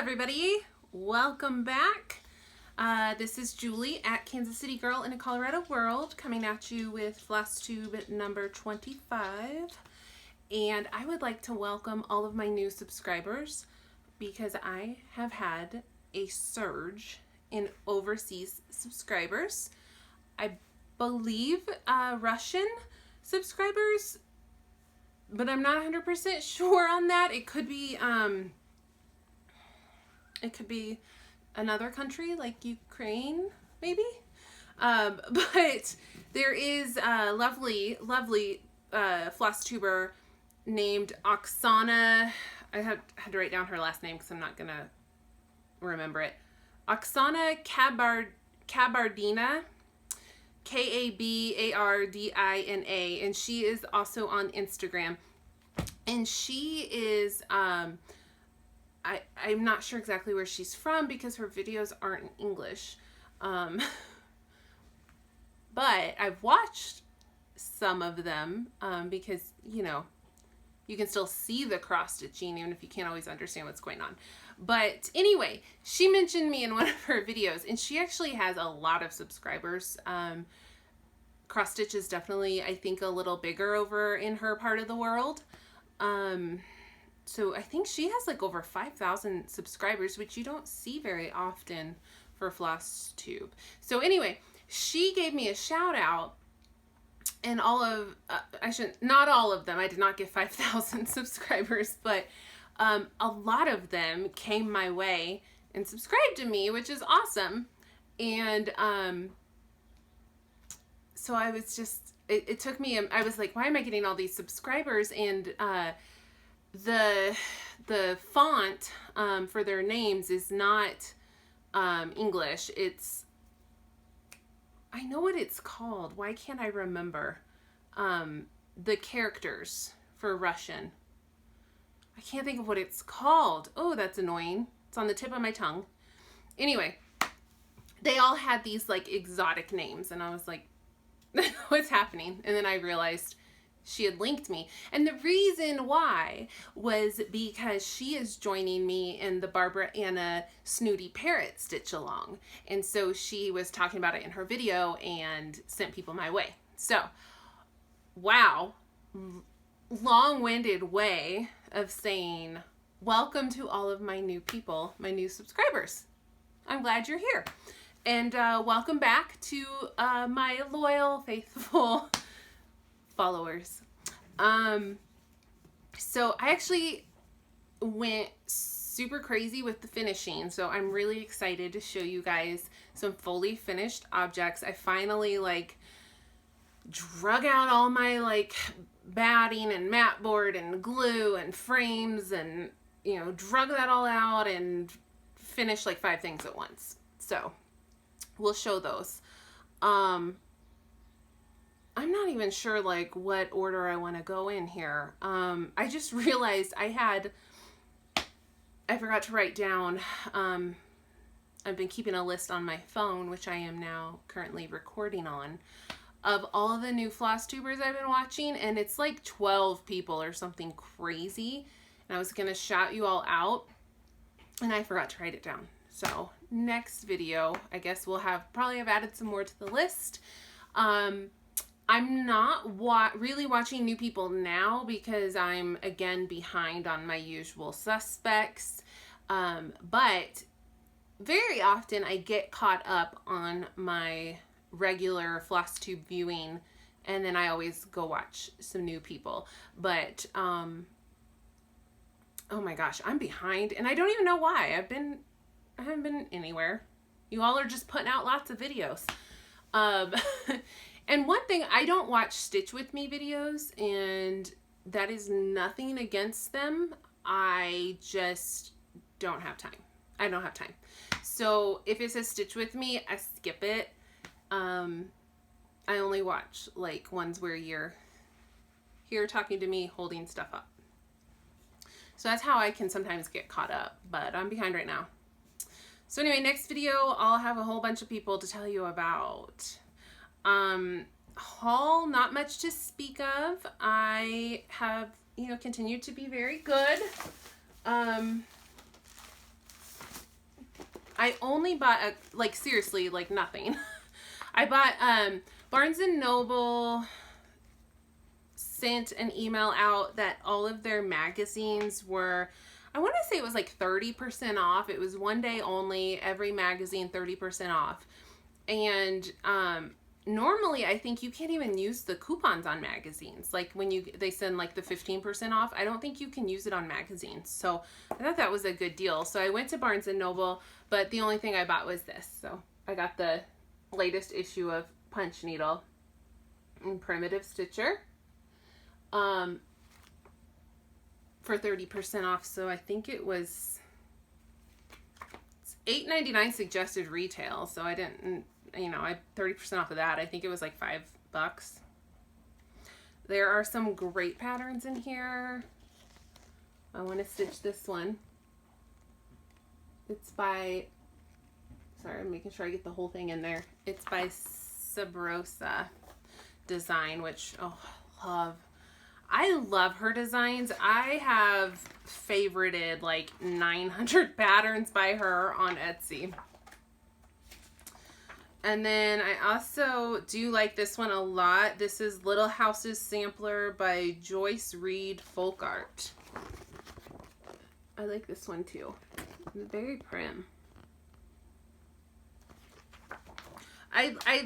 everybody, welcome back. This is Julie at Kansas City Girl in a Colorado World, coming at you with Flosstube number 25. And I would like to welcome all of my new subscribers because I have had a surge in overseas subscribers. I believe Russian subscribers, but I'm not 100% sure on that. It could be another country like Ukraine, maybe. But there is a lovely Flosstuber named Oksana. I had to write down her last name because I'm not gonna remember it. Oksana Kabardina, Kabardina, and she is also on Instagram. And she is I'm not sure exactly where she's from because her videos aren't in English. But I've watched some of them because, you know, you can still see the cross stitching even if you can't always understand what's going on. But anyway, she mentioned me in one of her videos, and she actually has a lot of subscribers. Cross stitch is definitely, I think, a little bigger over in her part of the world. So I think she has like over 5,000 subscribers, which you don't see very often for Flosstube. So anyway, she gave me a shout out, and all of, not all of them, I did not get 5,000 subscribers, but a lot of them came my way and subscribed to me, which is awesome. And so I was just, it took me, I was like, why am I getting all these subscribers? And the font for their names is not English. It's, I know what it's called. Why can't I remember? The characters for Russian. I can't think of what it's called. Oh, that's annoying. It's on the tip of my tongue. Anyway, they all had these like exotic names, and I was like, what's happening? And then I realized she had linked me. And the reason why was because she is joining me in the Barbara Anna Snooty Parrot stitch along. And so she was talking about it in her video and sent people my way. So, wow. Long-winded way of saying welcome to all of my new people, my new subscribers. I'm glad you're here. And welcome back to my loyal, faithful followers. So I actually went super crazy with the finishing, so I'm really excited to show you guys some fully finished objects. I finally like drug out all my like batting and mat board and glue and frames, and you know, drug that all out and finished like 5 things at once. So we'll show those. I'm not even sure like what order I want to go in here. I just realized I forgot to write down, I've been keeping a list on my phone, which I am now currently recording on, of all of the new Flosstubers I've been watching, and it's like 12 people or something crazy. And I was going to shout you all out, and I forgot to write it down. So next video, I guess we'll probably have added some more to the list. I'm not really watching new people now because I'm, again, behind on my usual suspects. But very often I get caught up on my regular Flosstube viewing, and then I always go watch some new people. But, oh my gosh, I'm behind, and I don't even know why. I haven't been anywhere. You all are just putting out lots of videos. And one thing, I don't watch Stitch With Me videos, and that is nothing against them. I just don't have time. I don't have time. So if it says Stitch With Me, I skip it. I only watch like ones where you're here talking to me, holding stuff up. So that's how I can sometimes get caught up, but I'm behind right now. So anyway, next video, I'll have a whole bunch of people to tell you about. Haul, not much to speak of. I have, continued to be very good. I only bought, like, seriously, like, nothing. I bought, Barnes & Noble sent an email out that all of their magazines were, I want to say it was like 30% off. It was one day only, every magazine 30% off. And normally I think you can't even use the coupons on magazines. Like when they send like the 15% off, I don't think you can use it on magazines. So I thought that was a good deal. So I went to Barnes & Noble, but the only thing I bought was this. So I got the latest issue of Punch Needle in Primitive Stitcher. For 30% off, so I think it's $8.99 suggested retail, so I didn't, you know, I 30% off of that. I think it was like $5. There are some great patterns in here. I want to stitch this one. It's by, sorry, I'm making sure I get the whole thing in there. It's by Sabrosa Design, which, oh, I love her designs. I have favorited like 900 patterns by her on Etsy. And then I also do like this one a lot. This is Little Houses Sampler by Joyce Reed Folk Art. I like this one too. It's very prim.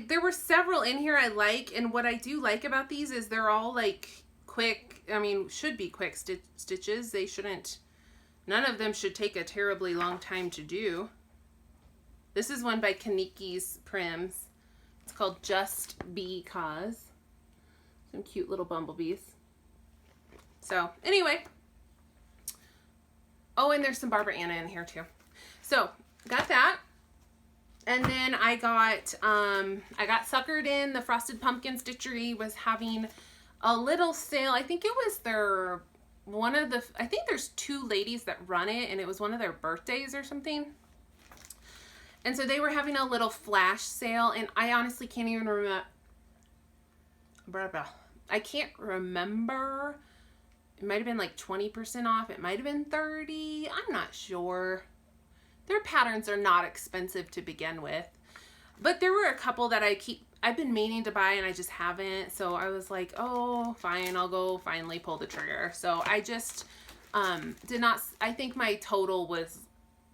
There were several in here I like, and what I do like about these is they're all like quick, I mean, should be quick stitches. They shouldn't, none of them should take a terribly long time to do. This is one by Kaniki's Prims. It's called Just Because. Some cute little bumblebees. So, anyway. Oh, and there's some Barbara Anna in here too. So, got that. And then I got suckered in. The Frosted Pumpkin Stitchery was having a little sale. I think it was I think there's two ladies that run it, and it was one of their birthdays or something. And so they were having a little flash sale, and I honestly can't even remember. I can't remember. It might have been like 20% off. It might have been 30. I'm not sure. Their patterns are not expensive to begin with. But there were a couple that I've been meaning to buy and I just haven't. So I was like, oh, fine, I'll go finally pull the trigger. So I just did not, I think my total was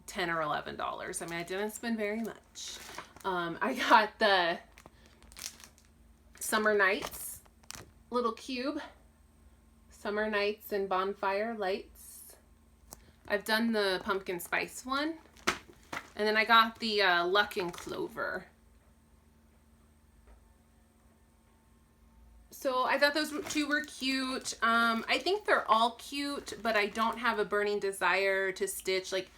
$10 or $11. I mean, I didn't spend very much. I got the Summer Nights little cube. Summer Nights and Bonfire Lights. I've done the Pumpkin Spice one. And then I got the Luck and Clover. So I thought those two were cute. I think they're all cute, but I don't have a burning desire to stitch. Like,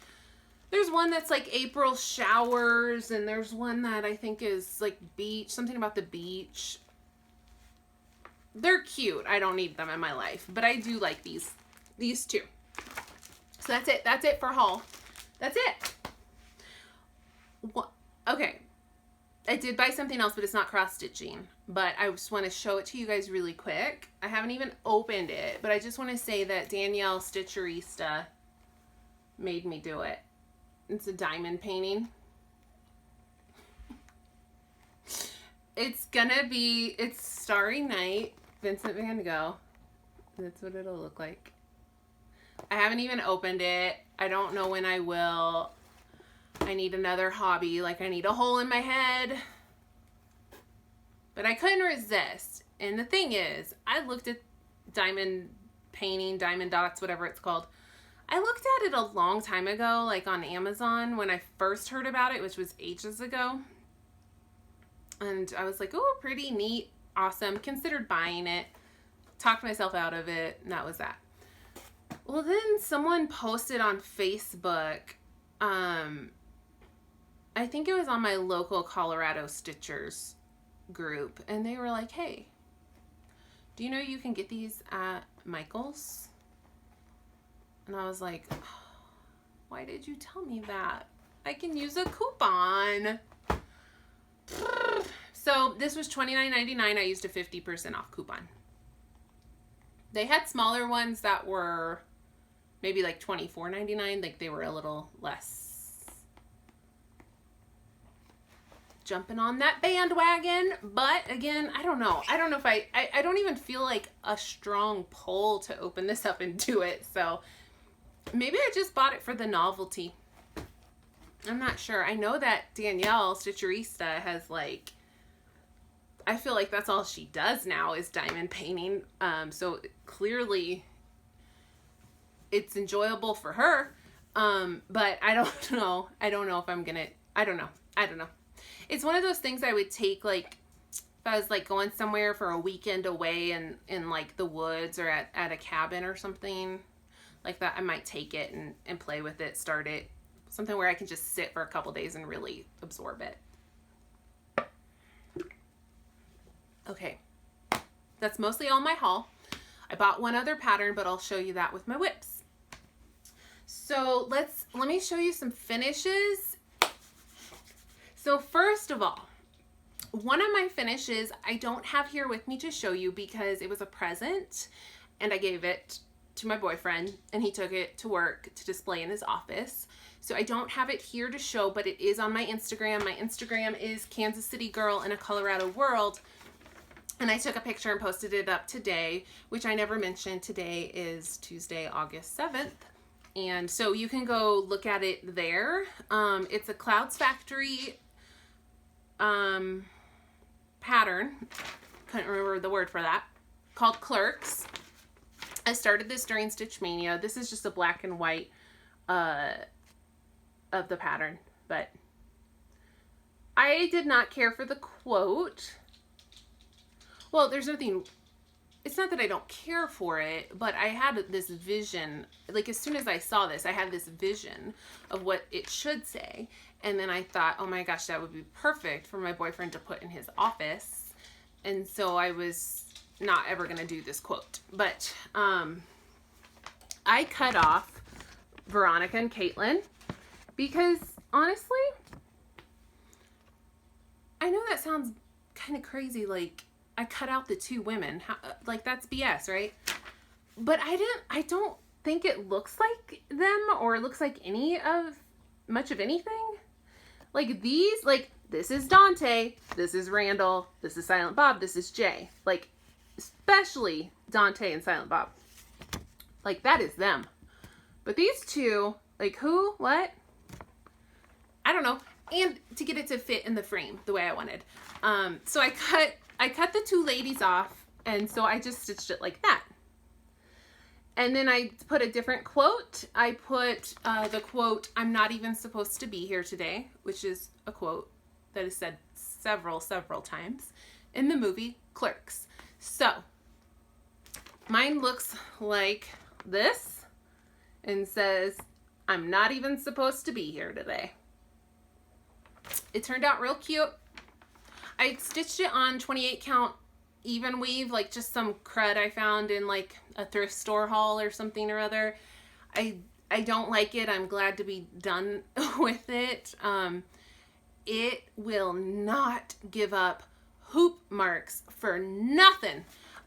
there's one that's like April Showers, and there's one that I think is like beach, something about the beach. They're cute. I don't need them in my life, but I do like these two. So that's it. That's it for haul. That's it. Okay. I did buy something else, but it's not cross-stitching. But I just want to show it to you guys really quick. I haven't even opened it, but I just want to say that Danielle Stitcherista made me do it. It's a diamond painting. It's Starry Night, Vincent van Gogh. That's what it'll look like. I haven't even opened it. I don't know when I will. I need another hobby. Like, I need a hole in my head. But I couldn't resist. And the thing is, I looked at diamond painting, diamond dots, whatever it's called. I looked at it a long time ago, like on Amazon, when I first heard about it, which was ages ago. And I was like, oh, pretty neat, awesome. Considered buying it. Talked myself out of it, and that was that. Well, then someone posted on Facebook, I think it was on my local Colorado Stitchers group, and they were like, hey, do you know you can get these at Michael's? And I was like, oh, why did you tell me that? I can use a coupon. So this was $29.99. I used a 50% off coupon. They had smaller ones that were maybe like $24.99. Like, they were a little less jumping on that bandwagon. But again, I don't know. I don't know if I don't even feel like a strong pull to open this up and do it. So maybe I just bought it for the novelty. I'm not sure. I know that Danielle, Stitcherista, has like, I feel like that's all she does now is diamond painting. So clearly it's enjoyable for her. But I don't know. I don't know if I'm gonna, I don't know. It's one of those things I would take, like, if I was like going somewhere for a weekend away in like the woods or at a cabin or something like that, I might take it and play with it, start it. Something where I can just sit for a couple days and really absorb it. Okay, that's mostly all my haul. I bought one other pattern, but I'll show you that with my whips. So let me show you some finishes. So first of all, one of my finishes I don't have here with me to show you because it was a present and I gave it to my boyfriend and he took it to work to display in his office. So I don't have it here to show, but it is on my Instagram. My Instagram is Kansas City Girl in a Colorado World. And I took a picture and posted it up today, which I never mentioned. Today is Tuesday, August 7th. And so you can go look at it there. It's a Clouds Factory pattern. Couldn't remember the word for that. Called Clerks. I started this during Stitch Mania. This is just a black and white of the pattern, but I did not care for the quote. Well, there's nothing, it's not that I don't care for it, but I had this vision, like as soon as I saw this, I had this vision of what it should say. And then I thought, oh my gosh, that would be perfect for my boyfriend to put in his office. And so I was not ever going to do this quote, but I cut off Veronica and Caitlin because honestly, I know that sounds kind of crazy, like I cut out the two women. Like that's BS, right? But I don't think it looks like them or looks like much of anything. Like these, like this is Dante, this is Randall, this is Silent Bob, this is Jay. Like especially Dante and Silent Bob. Like that is them. But these two, like who, what? I don't know. And to get it to fit in the frame the way I wanted. So I cut the two ladies off, and so I just stitched it like that. And then I put a different quote. I put the quote, "I'm not even supposed to be here today," which is a quote that is said several times in the movie Clerks. So mine looks like this and says, "I'm not even supposed to be here today." It turned out real cute. I stitched it on 28 count even weave, like just some crud I found in like a thrift store haul or something or other. I don't like it. I'm glad to be done with it. It will not give up hoop marks for nothing.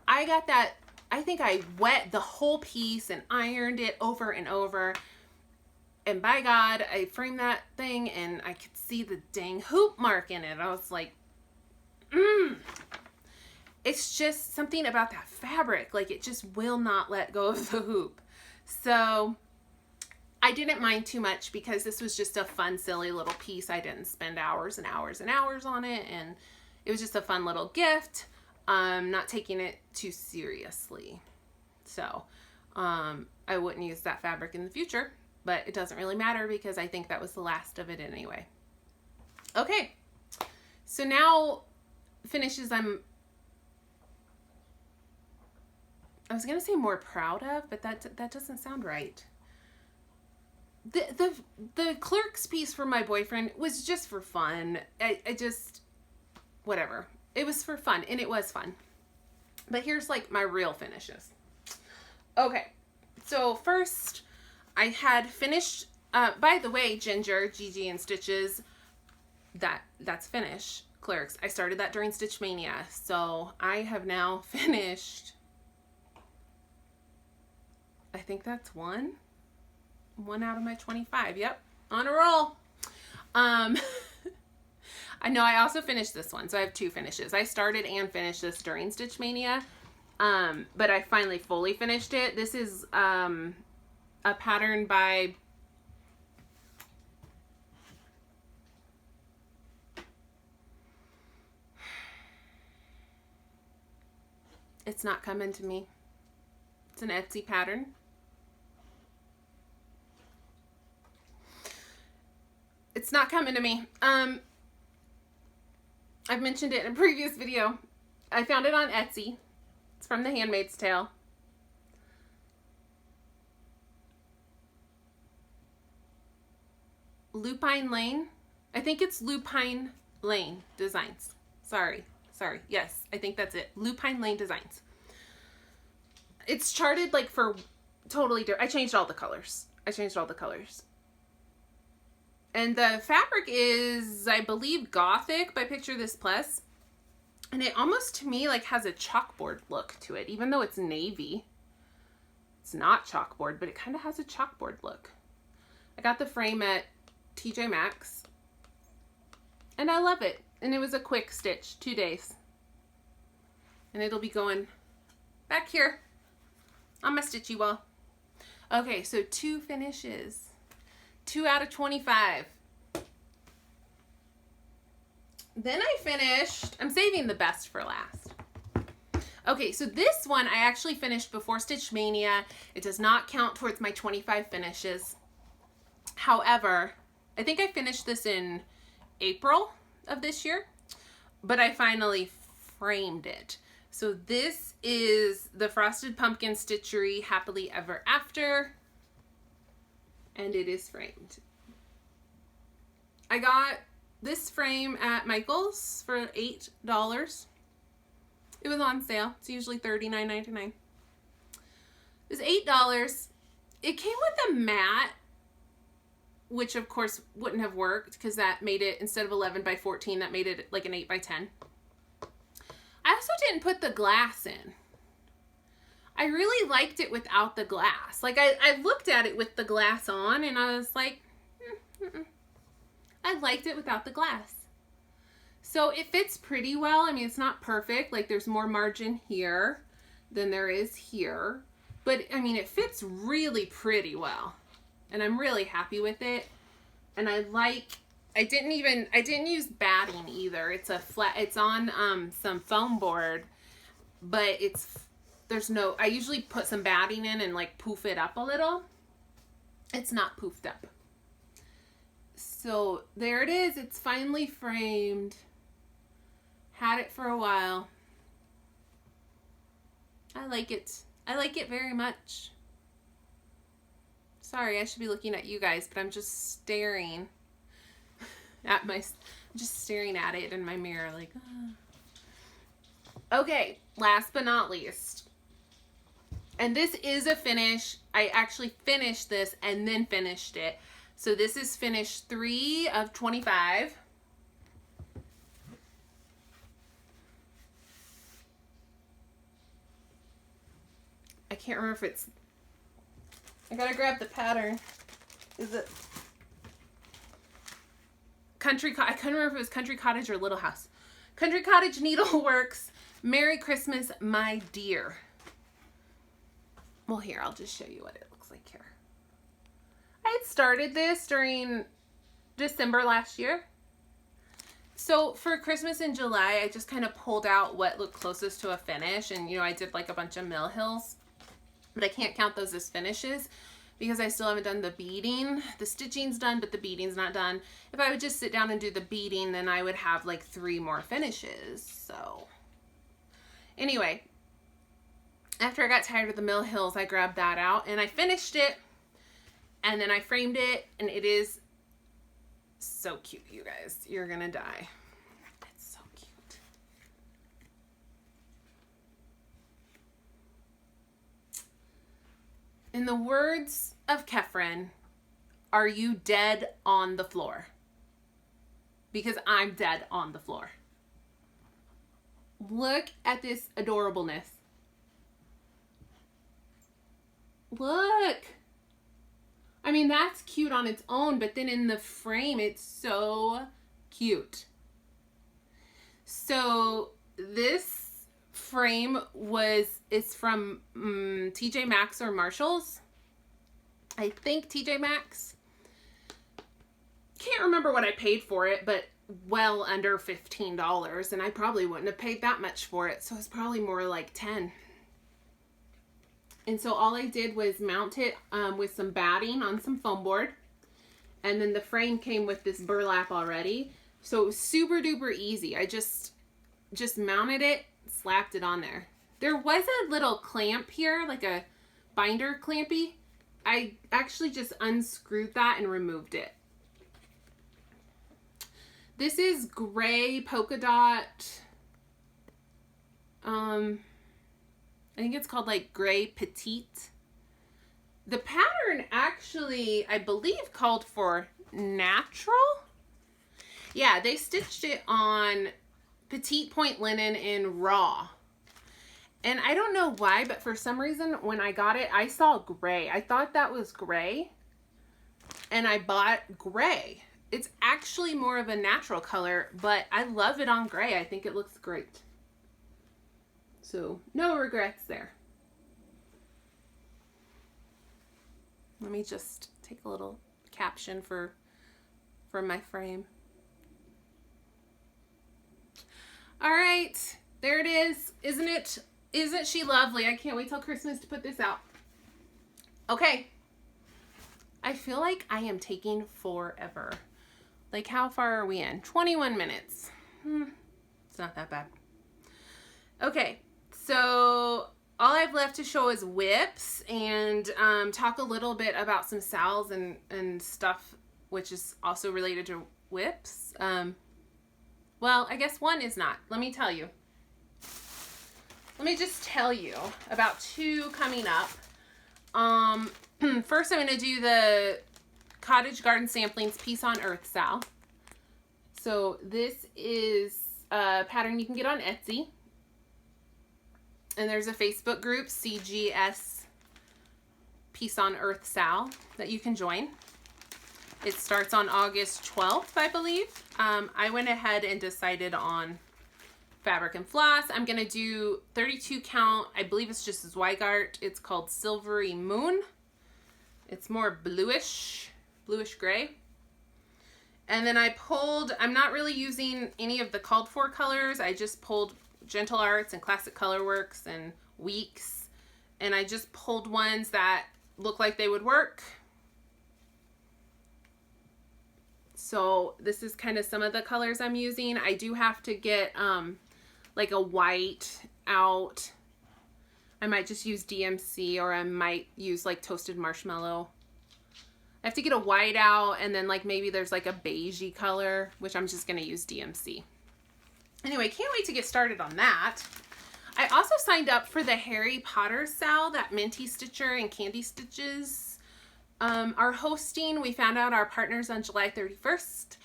I got that, I think I wet the whole piece and ironed it over and over. And by God, I framed that thing and I could see the dang hoop mark in it. I was like, It's just something about that fabric. Like it just will not let go of the hoop. So I didn't mind too much because this was just a fun, silly little piece. I didn't spend hours and hours and hours on it. And it was just a fun little gift. Not taking it too seriously. So I wouldn't use that fabric in the future. But it doesn't really matter because I think that was the last of it anyway. Okay, so now finishes I was gonna say more proud of, but that doesn't sound right. The Clerks piece for my boyfriend was just for fun. I just, whatever. It was for fun, and it was fun. But here's like my real finishes. Okay, so first I had finished, by the way, Ginger, Gigi, and Stitches, that's finished. Clerks. I started that during Stitch Mania. So I have now finished, I think that's one out of my 25. Yep. On a roll. I know I also finished this one, so I have 2 finishes. I started and finished this during Stitch Mania, but I finally fully finished it. This is a pattern by it's not coming to me. It's an Etsy pattern. It's not coming to me. I've mentioned it in a previous video. I found it on Etsy. It's from The Handmaid's Tale. Lupine Lane. I think it's Lupine Lane Designs. Sorry. Yes, I think that's it. Lupine Lane Designs. It's charted like for totally different. I changed all the colors. And the fabric is, I believe, Gothic by Picture This Plus. And it almost, to me, like has a chalkboard look to it. Even though it's navy. It's not chalkboard, but it kind of has a chalkboard look. I got the frame at TJ Maxx. And I love it. And it was a quick stitch, 2 days. And it'll be going back here on my stitchy wall. Okay, so 2 finishes. 2 out of 25. Then I finished, I'm saving the best for last. Okay, so this one I actually finished before Stitch Mania. It does not count towards my 25 finishes. However, I think I finished this in April of this year, but I finally framed it. So this is the Frosted Pumpkin Stitchery Happily Ever After. And it is framed. I got this frame at Michael's for $8. It was on sale. It's usually $39.99. It was $8. It came with a mat, which of course wouldn't have worked because that made it, instead of 11 by 14, that made it like an 8 by 10. I also didn't put the glass in. I really liked it without the glass. Like, I looked at it with the glass on, and I was like, I liked it without the glass. So it fits pretty well. I mean, it's not perfect. Like, there's more margin here than there is here. But, I mean, it fits really pretty well. And I'm really happy with it. And I didn't use batting either. It's on some foam board, but I usually put some batting in and like poof it up a little. It's not poofed up. So there it is. It's finally framed. Had it for a while. I like it. I like it very much. Sorry, I should be looking at you guys, but I'm just staring at it in my mirror like, Okay, last but not least. And this is a finish. I actually finished this and then finished it. So this is finish 3 of 25. I can't remember if it's, I gotta grab the pattern. Is it I couldn't remember if it was Country Cottage or Little House. Country Cottage Needleworks, Merry Christmas, My Dear. Well, here, I'll just show you what it looks like here. I had started this during December last year. So for Christmas in July, I just kind of pulled out what looked closest to a finish. And, I did like a bunch of Mill Hills. But I can't count those as finishes because I still haven't done the beading. The stitching's done, but the beading's not done. If I would just sit down and do the beading, then I would have like 3 more finishes. So anyway, after I got tired of the Mill Hills, I grabbed that out and I finished it. And then I framed it, and it is so cute, you guys. You're gonna die. It's so cute. In the words of Kefren, are you dead on the floor? Because I'm dead on the floor. Look at this adorableness. Look. I mean, that's cute on its own, but then in the frame, it's so cute. So this frame is from TJ Maxx or Marshall's. I think TJ Maxx. Can't remember what I paid for it, but well under $15, and I probably wouldn't have paid that much for it, so it's probably more like 10. And so all I did was mount it with some batting on some foam board, and then the frame came with this burlap already, so it was super duper easy. I just mounted it, slapped it on there. There was a little clamp here, like a binder clampy. I actually just unscrewed that and removed it. This is gray polka dot. I think it's called like gray petite. The pattern actually, I believe, called for natural. Yeah, they stitched it on petite point linen in raw. And I don't know why, but for some reason when I got it, I saw gray. I thought that was gray, and I bought gray. It's actually more of a natural color, but I love it on gray. I think it looks great. So no regrets there. Let me just take a little caption for my frame. All right, there it is. Isn't she lovely? I can't wait till Christmas to put this out. Okay. I feel like I am taking forever. Like, how far are we in? 21 minutes. It's not that bad. Okay, so all I've left to show is whips and talk a little bit about some sals and stuff, which is also related to whips. Well, I guess one is not. Let me tell you. Let me just tell you about two coming up. First, I'm going to do the Cottage Garden Samplings Peace on Earth Sal. So this is a pattern you can get on Etsy. And there's a Facebook group, CGS Peace on Earth Sal, that you can join. It starts on August 12th, I believe. I went ahead and decided on fabric and floss. I'm going to do 32 count. I believe it's just Zweigart. It's called Silvery Moon. It's more bluish gray. And then I pulled, I'm not really using any of the called for colors. I just pulled Gentle Arts and Classic Colorworks and Weeks. And I just pulled ones that look like they would work. So this is kind of some of the colors I'm using. I do have to get like a white out. I might just use DMC, or I might use like toasted marshmallow. I have to get a white out, and then like maybe there's like a beigey color, which I'm just gonna use DMC. Anyway, can't wait to get started on that. I also signed up for the Harry Potter Sal that Minty Stitcher and Candy Stitches are hosting. We found out our partners on July 31st,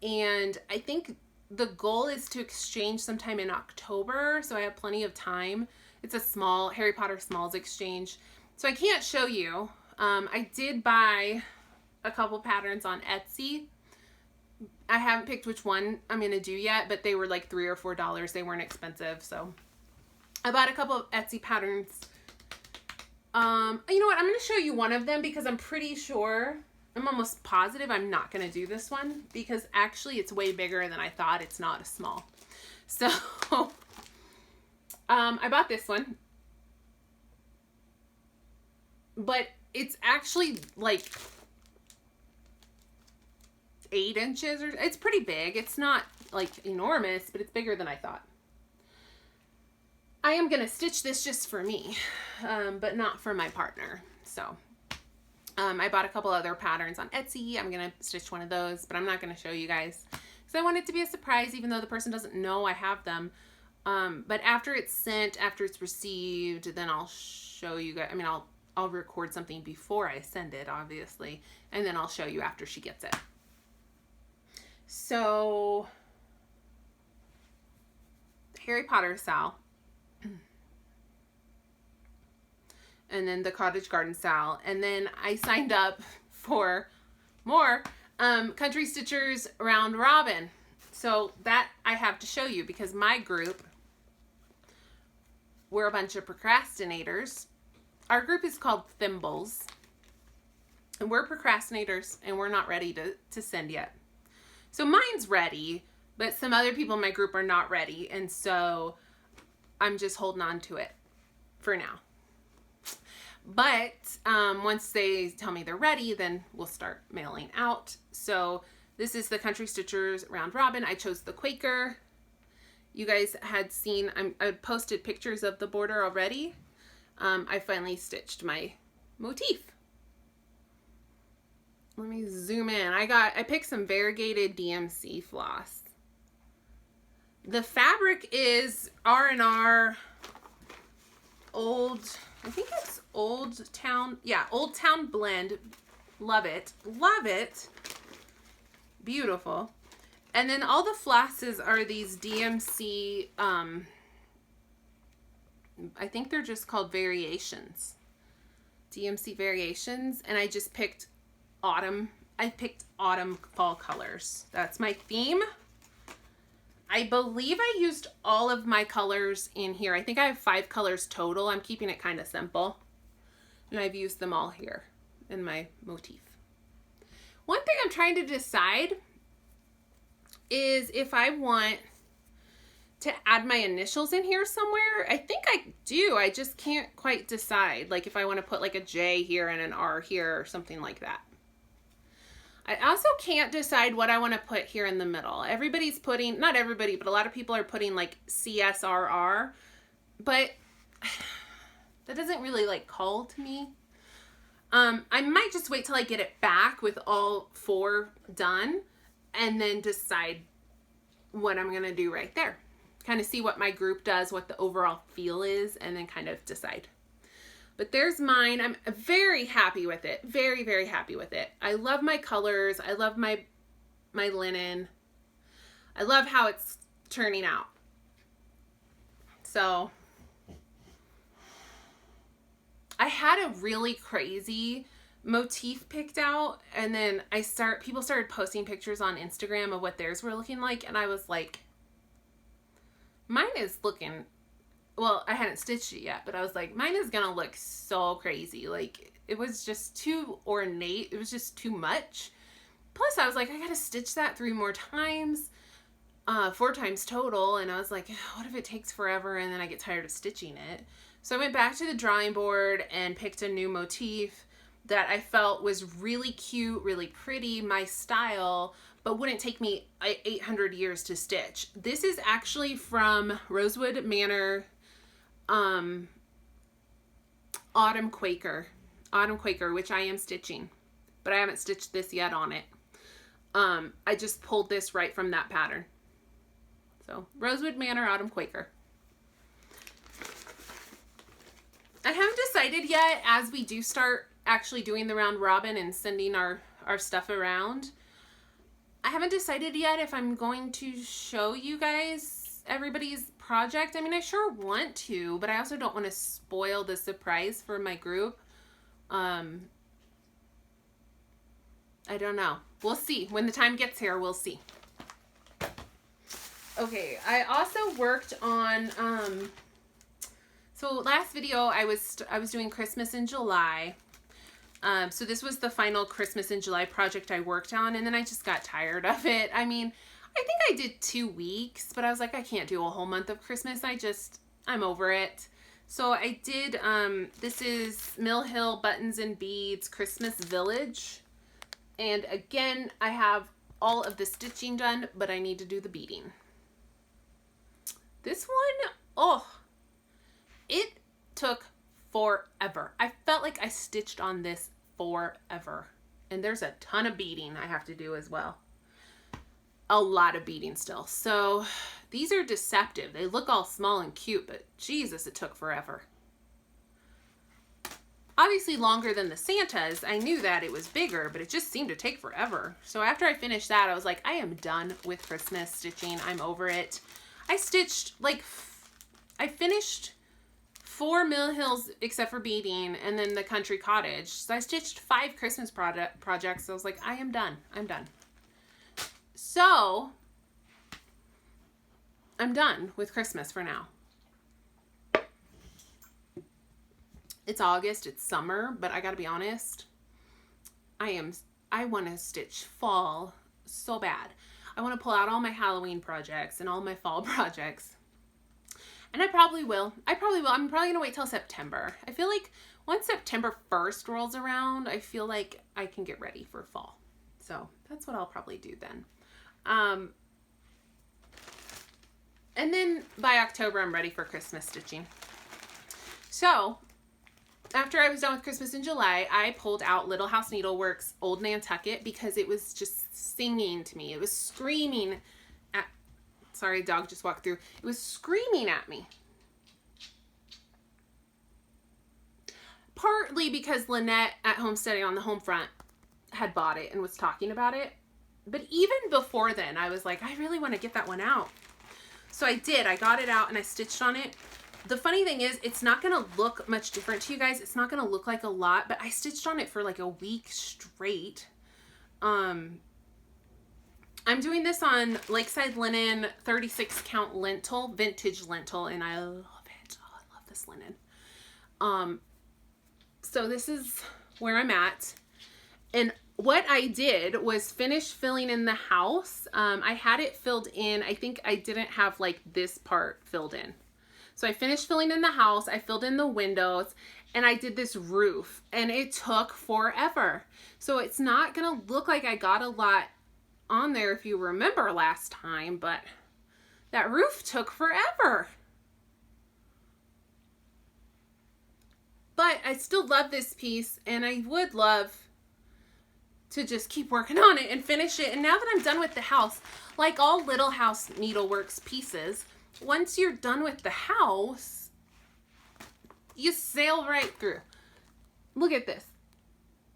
and I think the goal is to exchange sometime in October, so I have plenty of time. It's a small Harry Potter Smalls exchange, so I can't show you. I did buy a couple patterns on Etsy. I haven't picked which one I'm going to do yet, but they were like $3 or $4. They weren't expensive, so I bought a couple of Etsy patterns. You know what? I'm going to show you one of them because I'm pretty sure, I'm almost positive I'm not going to do this one because actually it's way bigger than I thought. It's not a small. So, I bought this one, but it's actually like 8 inches, or it's pretty big. It's not like enormous, but it's bigger than I thought. I am going to stitch this just for me, but not for my partner. So, I bought a couple other patterns on Etsy. I'm going to stitch one of those, but I'm not going to show you guys because I want it to be a surprise, even though the person doesn't know I have them. But after it's sent, after it's received, then I'll show you guys. I mean, I'll record something before I send it, obviously, and then I'll show you after she gets it. So, Harry Potter Sal. And then the Cottage Garden Sal. And then I signed up for more Country Stitchers Round Robin. So that I have to show you because my group, we're a bunch of procrastinators. Our group is called Thimbles. And we're procrastinators and we're not ready to send yet. So mine's ready, but some other people in my group are not ready. And so I'm just holding on to it for now. But once they tell me they're ready, then we'll start mailing out. So this is the Country Stitchers Round Robin. I chose the Quaker. You guys had seen, I posted pictures of the border already. I finally stitched my motif. Let me zoom in. I picked some variegated DMC floss. The fabric is R&R old, I think it's Old Town, yeah, Old Town blend. Love it. Love it. Beautiful. And then all the flosses are these DMC, I think they're just called variations. DMC variations. And I just picked autumn. I picked autumn fall colors. That's my theme. I believe I used all of my colors in here. I think I have 5 colors total. I'm keeping it kind of simple. And I've used them all here in my motif. One thing I'm trying to decide is if I want to add my initials in here somewhere. I think I do. I just can't quite decide. Like if I want to put like a J here and an R here or something like that. I also can't decide what I want to put here in the middle. Everybody's putting, not everybody, but a lot of people are putting like CSRR, but that doesn't really like call to me. I might just wait till I get it back with all 4 done and then decide what I'm going to do right there. Kind of see what my group does, what the overall feel is, and then kind of decide. But there's mine. I'm very happy with it. Very, very happy with it. I love my colors. I love my linen. I love how it's turning out. So I had a really crazy motif picked out, and then people started posting pictures on Instagram of what theirs were looking like, and I was like, mine is looking, well, I hadn't stitched it yet, but I was like, mine is gonna look so crazy. Like, it was just too ornate. It was just too much. Plus, I was like, I gotta stitch that 3 more times, 4 times total, and I was like, what if it takes forever and then I get tired of stitching it? So I went back to the drawing board and picked a new motif that I felt was really cute, really pretty, my style, but wouldn't take me 800 years to stitch. This is actually from Rosewood Manor Autumn Quaker, which I am stitching, but I haven't stitched this yet on it. I just pulled this right from that pattern. So Rosewood Manor Autumn Quaker. I haven't decided yet, as we do start actually doing the round robin and sending our stuff around. I haven't decided yet if I'm going to show you guys everybody's project. I mean, I sure want to, but I also don't want to spoil the surprise for my group. I don't know. We'll see. When the time gets here, we'll see. Okay, I also worked on, so last video I was doing Christmas in July. So this was the final Christmas in July project I worked on, and then I just got tired of it. I mean, I think I did 2 weeks, but I was like, I can't do a whole month of Christmas. I'm over it. So I did, this is Mill Hill Buttons and Beads Christmas Village. And again, I have all of the stitching done, but I need to do the beading. This one, oh, it took forever. I felt like I stitched on this forever. And there's a ton of beading I have to do as well. A lot of beading still. So these are deceptive. They look all small and cute, but Jesus, it took forever. Obviously longer than the Santas. I knew that it was bigger, but it just seemed to take forever. So after I finished that, I was like, I am done with Christmas stitching. I'm over it. I stitched I finished 4 Mill Hills except for beading, and then the Country Cottage. So I stitched 5 Christmas projects. So I was like, I am done. I'm done. So I'm done with Christmas for now. It's August, it's summer, but I gotta be honest, I want to stitch fall so bad. I want to pull out all my Halloween projects and all my fall projects. And I probably will. I'm probably going to wait till September. I feel like once September 1st rolls around, I feel like I can get ready for fall. So that's what I'll probably do then. And then by October, I'm ready for Christmas stitching. So after I was done with Christmas in July, I pulled out Little House Needleworks Old Nantucket because it was just singing to me. It was screaming at, sorry, dog just walked through. It was screaming at me. Partly because Lynette at Homesteading on the Home Front had bought it and was talking about it. But even before then, I was like, I really want to get that one out. So I did. I got it out and I stitched on it. The funny thing is, it's not going to look much different to you guys. It's not going to look like a lot, but I stitched on it for like a week straight. I'm doing this on Lakeside Linen 36 count lentil, vintage lentil, and I love it. Oh, I love this linen. So this is where I'm at. And what I did was finish filling in the house. I had it filled in. I think I didn't have like this part filled in. So I finished filling in the house, I filled in the windows, and I did this roof, and it took forever. So it's not gonna look like I got a lot on there if you remember last time, but that roof took forever. But I still love this piece, and I would love to just keep working on it and finish it. And now that I'm done with the house, like all Little House Needleworks pieces, once you're done with the house, you sail right through. Look at this.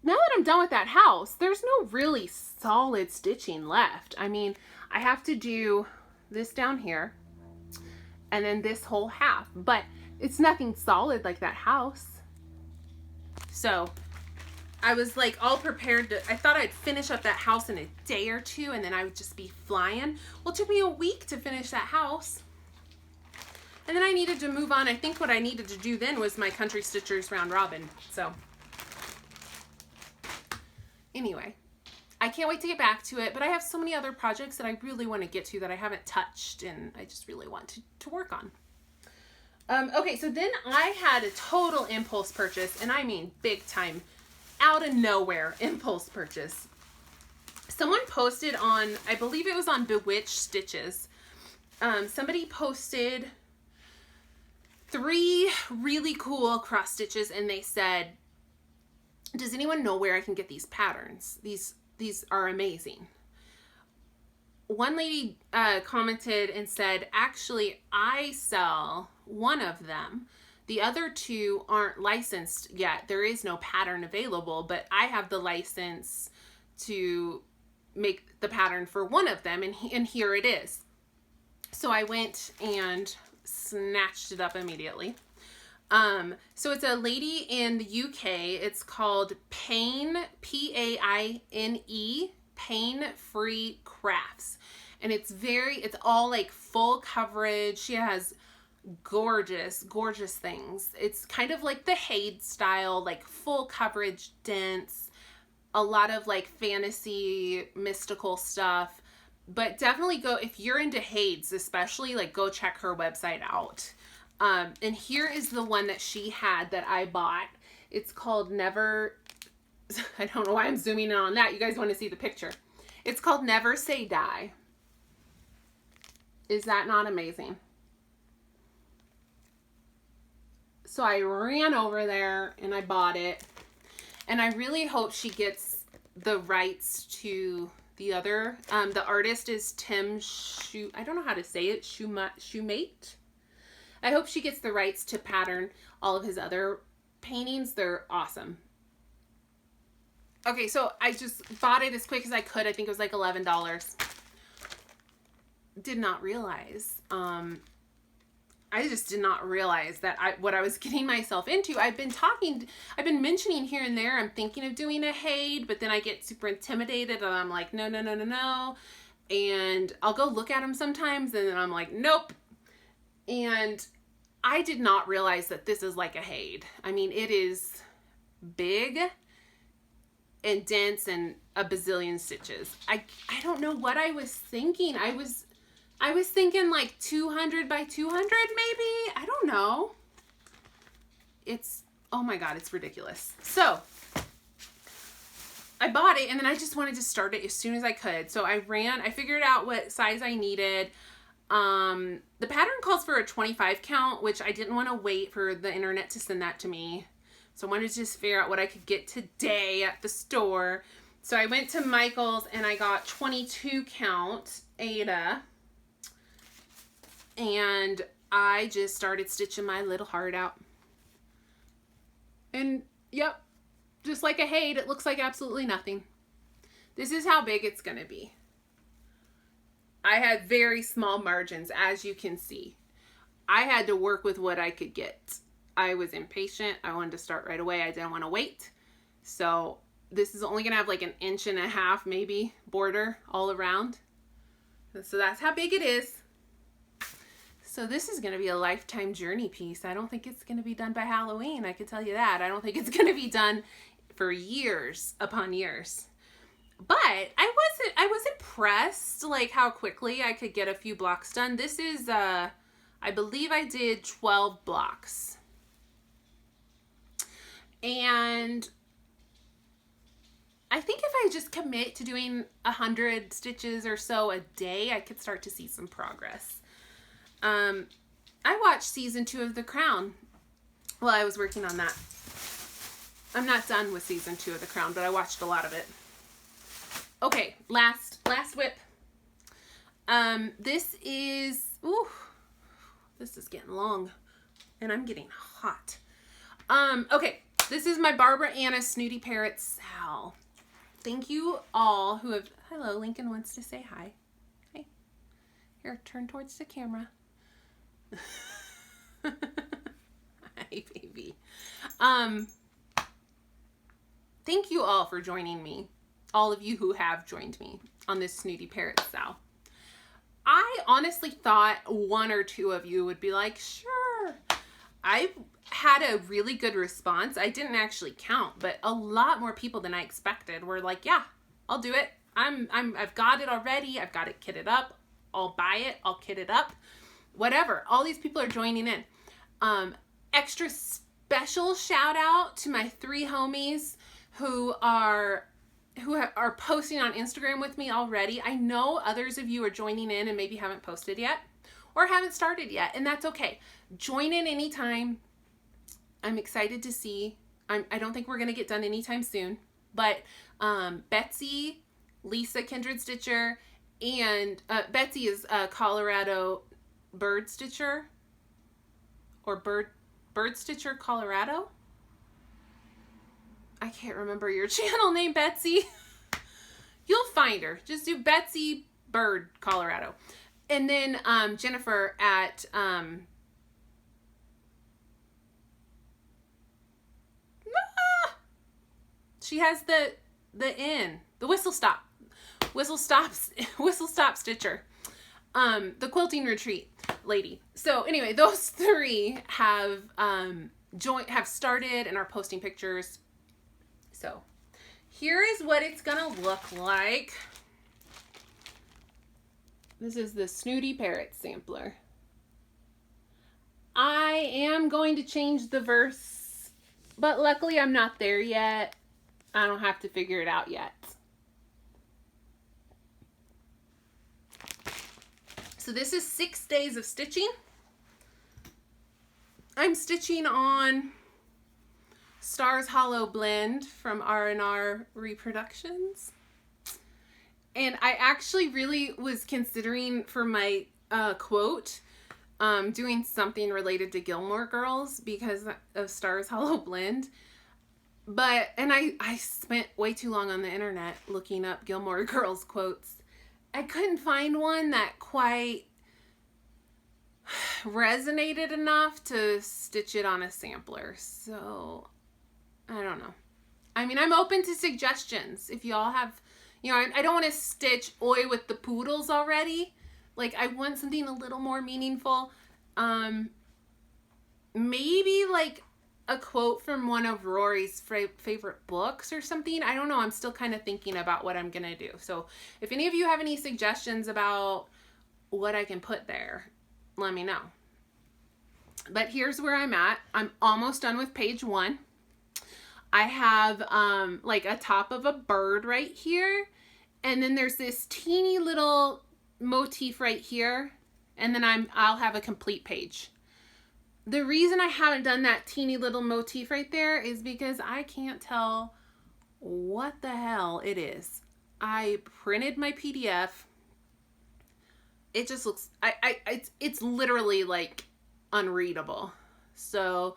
Now that I'm done with that house, there's no really solid stitching left. I mean, I have to do this down here and then this whole half, but it's nothing solid like that house. So I was like all prepared to, I thought I'd finish up that house in a day or two and then I would just be flying. Well, it took me a week to finish that house. And then I needed to move on. I think what I needed to do then was my Country Stitchers Round Robin. So anyway, I can't wait to get back to it, but I have so many other projects that I really want to get to that I haven't touched and I just really want to work on. Okay, so then I had a total impulse purchase, and I mean big time, out of nowhere impulse purchase. Someone posted on, I believe it was on Bewitched Stitches, somebody posted 3 really cool cross stitches, and they said, does anyone know where I can get these patterns? These are amazing. One lady commented and said, actually, I sell one of them. The other 2 aren't licensed yet. There is no pattern available, but I have the license to make the pattern for one of them, and here it is. So I went and snatched it up immediately. So it's a lady in the UK. It's called Paine, P-A-I-N-E, Pain Free Crafts. And it's all like full coverage. She has gorgeous, gorgeous things. It's kind of like the Haid style, like full coverage, dense, a lot of like fantasy, mystical stuff. But definitely go, if you're into Haids especially, like go check her website out. And here is the one that she had that I bought. It's called Never, I don't know why I'm zooming in on that. You guys want to see the picture. It's called Never Say Die. Is that not amazing? So I ran over there and I bought it. And I really hope she gets the rights to the other. The artist is Tim I don't know how to say it. Shoemate. I hope she gets the rights to pattern all of his other paintings. They're awesome. Okay, so I just bought it as quick as I could. I think it was like $11. Did not realize. I just did not realize that what I was getting myself into. I've been mentioning here and there, I'm thinking of doing a Haid, but then I get super intimidated and I'm like, no. and I'll go look at them sometimes and then I'm like, nope. And I did not realize that this is like a Haid. I mean, it is big and dense and a bazillion stitches. I don't know what I was thinking. I was thinking like 200 by 200 maybe. I don't know. It's, oh my God, it's ridiculous. So I bought it and then I just wanted to start it as soon as I could. So I figured out what size I needed. The pattern calls for a 25 count, which I didn't want to wait for the internet to send that to me. So I wanted to just figure out what I could get today at the store. So I went to Michael's and I got 22 count Aida. And I just started stitching my little heart out. And yep, just like a Haid, it looks like absolutely nothing. This is how big it's going to be. I had very small margins, as you can see. I had to work with what I could get. I was impatient. I wanted to start right away. I didn't want to wait. So this is only going to have like 1.5 inches maybe border all around. So that's how big it is. So this is going to be a lifetime journey piece. I don't think it's going to be done by Halloween. I can tell you that. I don't think it's going to be done for years upon years. But I was impressed like how quickly I could get a few blocks done. This is I believe I did 12 blocks. And I think if I just commit to doing 100 stitches or so a day, I could start to see some progress. I watched season 2 of The Crown while I was working on that. I'm not done with season 2 of The Crown, but I watched a lot of it. Okay, last whip. This is, ooh, this is getting long and I'm getting hot. Okay, this is my Barbara Anna Snooty Parrot Sal. Thank you all who have, hello, Lincoln wants to say hi. Hi. Here, turn towards the camera. Hi, baby. Thank you all for joining me. All of you who have joined me on this Snooty Parrot Sal. I honestly thought 1 or 2 of you would be like, sure. I had a really good response. I didn't actually count, but a lot more people than I expected were like, yeah, I'll do it. I've got it already. I've got it kitted up. I'll buy it. I'll kit it up. Whatever. All these people are joining in. Extra special shout out to my 3 homies who are posting on Instagram with me already. I know others of you are joining in and maybe haven't posted yet or haven't started yet, and that's okay. Join in anytime. I'm excited to see. I don't think we're going to get done anytime soon, but Betsy, Lisa Kindred Stitcher, and Betsy is Colorado Bird Stitcher or Bird Stitcher Colorado. I can't remember your channel name, Betsy. You'll find her. Just do Betsy Bird Colorado. And then Jennifer at she has the N, the Whistle Stop Stitcher. The Quilting Retreat lady. So anyway, those 3 have started and are posting pictures. So here is what it's gonna look like. This is the Snooty Parrot sampler. I am going to change the verse, but luckily I'm not there yet. I don't have to figure it out yet. So this is 6 days of stitching. I'm stitching on Stars Hollow Blend from R&R Reproductions. And I actually really was considering for my quote doing something related to Gilmore Girls because of Stars Hollow Blend. And I spent way too long on the internet looking up Gilmore Girls quotes. I couldn't find one that quite resonated enough to stitch it on a sampler. So, I don't know. I mean, I'm open to suggestions. If y'all have, You know, I don't want to stitch oi with the poodles already. Like, I want something a little more meaningful. Maybe like a quote from one of Rory's favorite books or something. I don't know. I'm still kind of thinking about what I'm going to do. So if any of you have any suggestions about what I can put there, let me know. But here's where I'm at. I'm almost done with page 1. I have like a top of a bird right here. And then there's this teeny little motif right here. And then I'll have a complete page. The reason I haven't done that teeny little motif right there is because I can't tell what the hell it is. I printed my PDF. It just looks, it's literally like unreadable. So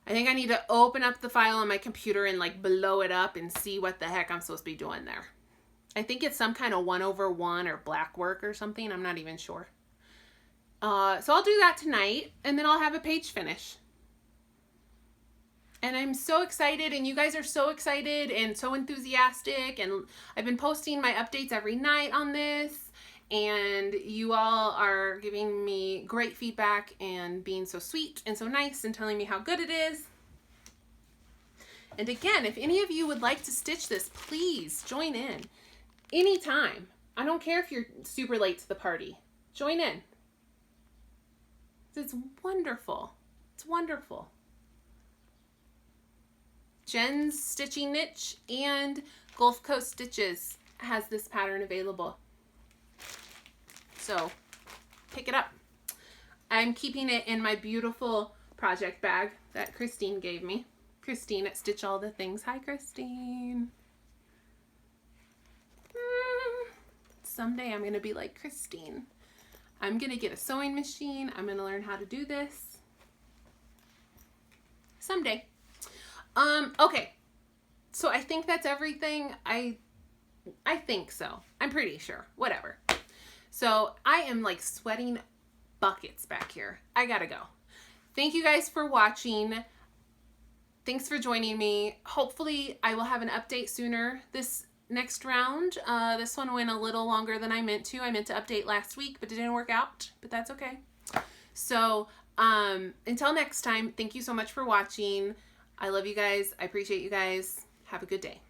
I think I need to open up the file on my computer and like blow it up and see what the heck I'm supposed to be doing there. I think it's some kind of 1/1 or black work or something. I'm not even sure. So I'll do that tonight, and then I'll have a page finish. And I'm so excited, and you guys are so excited and so enthusiastic, and I've been posting my updates every night on this, and you all are giving me great feedback and being so sweet and so nice and telling me how good it is. And again, if any of you would like to stitch this, please join in anytime. I don't care if you're super late to the party. Join in. It's wonderful. It's wonderful. Jen's Stitching Niche and Gulf Coast Stitches has this pattern available. So pick it up. I'm keeping it in my beautiful project bag that Christine gave me. Christine at Stitch All the Things. Hi, Christine. Someday I'm going to be like Christine. I'm going to get a sewing machine. I'm going to learn how to do this. Someday. Okay. So I think that's everything. I think so. I'm pretty sure. Whatever. So I am like sweating buckets back here. I gotta go. Thank you guys for watching. Thanks for joining me. Hopefully I will have an update sooner this next round. This one went a little longer than I meant to. I meant to update last week, but it didn't work out, but that's okay. So until next time, thank you so much for watching. I love you guys. I appreciate you guys. Have a good day.